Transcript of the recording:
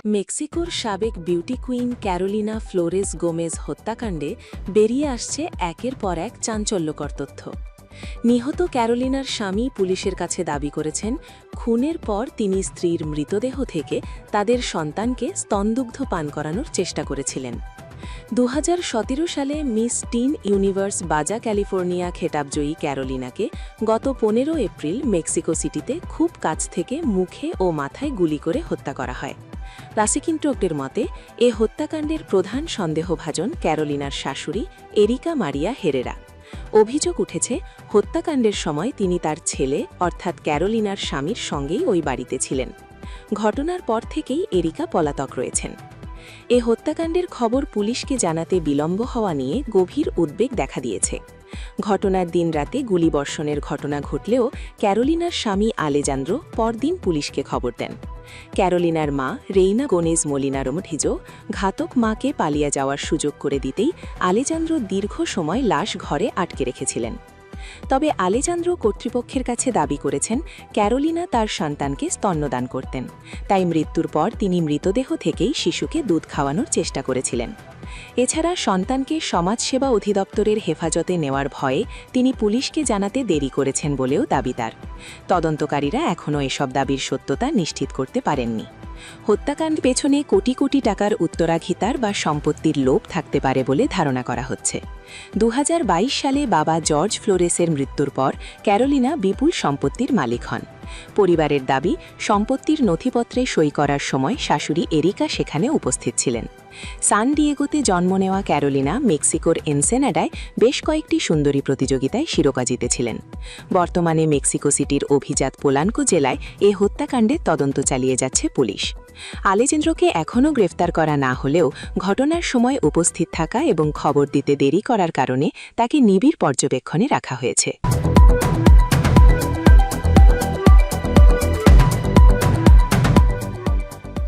মেক্সিকোর সাবেক beauty queen Carolina Flores Gomez হত্যাকাণ্ডে বেরিয়ে আসছে একের পর এক চাঞ্চল্যকর তথ্য। নিহত ক্যারোলিনার স্বামী পুলিশের কাছে দাবি করেছেন, খুনের পর তিনি স্ত্রীর মৃতদেহ থেকে তাদের সন্তানকে স্তনদুগ্ধ পান করানোর চেষ্টা করেছিলেন। 2017 সালে মিস টিন ইউনিভার্স বাজা ক্যালিফোর্নিয়া খেতাবজয়ী ক্যারোলিনাকে গত 15 এপ্রিল মেক্সিকো সিটিতে খুব কাছ থেকে মুখে ও মাথায় গুলি করে হত্যা করা হয়। প্রসিকিউটরদের মতে, এ হত্যাকাণ্ডের প্রধান সন্দেহভাজন ক্যারোলিনার শাশুড়ি এরিকা মারিয়া হেরেরা। অভিযোগ উঠেছে, হত্যাকাণ্ডের সময় তিনি তার ছেলে অর্থাৎ ক্যারোলিনার স্বামীর সঙ্গেই ওই বাড়িতে ছিলেন। ঘটনার পর থেকেই এরিকা পলাতক রয়েছেন। এ হত্যাকাণ্ডের খবর পুলিশকে জানাতে বিলম্ব হওয়া নিয়ে গভীর উদ্বেগ দেখা দিয়েছে। ঘটনার দিন রাতে গুলিবর্ষণের ঘটনা ঘটলেও ক্যারোলিনার স্বামী আলেজান্দ্রো পরদিন পুলিশকে খবর দেন। ক্যারোলিনার মা রেইনা গোনেজ মোলিনারোমঠিজো ঘাতক মাকে পালিয়ে যাওয়ার সুযোগ করে দিতেই আলেজান্দ্রো দীর্ঘ সময় লাশ ঘরে আটকে রেখেছিলেন। তবে আলেজান্দ্রো কর্তৃপক্ষের কাছে দাবি করেছেন, ক্যারোলিনা তার সন্তানকে স্তন্যদান করতেন, তাই মৃত্যুর পর তিনি মৃতদেহ থেকেই শিশুকে দুধ খাওয়ানোর চেষ্টা করেছিলেন। এছাড়া সন্তানকে সমাজসেবা অধিদপ্তরের হেফাজতে নেওয়ার ভয়ে তিনি পুলিশকে জানাতে দেরি করেছেন বলেও দাবি তার। তদন্তকারীরা এখনও এসব দাবির সত্যতা নিশ্চিত করতে পারেননি। হত্যাকাণ্ড পেছনে কোটি কোটি টাকার উত্তরাধিকার বা সম্পত্তির লোভ থাকতে পারে বলে ধারণা করা হচ্ছে। 2022 সালে বাবা জর্জ ফ্লোরেসের মৃত্যুর পর ক্যারোলিনা বিপুল সম্পত্তির মালিক হন। পরিবারের দাবি, সম্পত্তির নথিপত্রে সই করার সময় শাশুড়ি এরিকা সেখানে উপস্থিত ছিলেন। সান ডিয়েগোতে জন্ম নেওয়া ক্যারোলিনা মেক্সিকোর এনসেনাডায় বেশ কয়েকটি সুন্দরী প্রতিযোগিতায় শিরোপা জিতেছিলেন। বর্তমানে মেক্সিকো সিটির অভিজাত পোলানকো জেলায় এ হত্যাকাণ্ডের তদন্ত চালিয়ে যাচ্ছে পুলিশ। আলেজান্দ্রোকে এখনও গ্রেফতার করা না হলেও ঘটনার সময় উপস্থিত থাকা এবং খবর দিতে দেরি করার কারণে তাকে নিবিড় পর্যবেক্ষণে রাখা হয়েছে।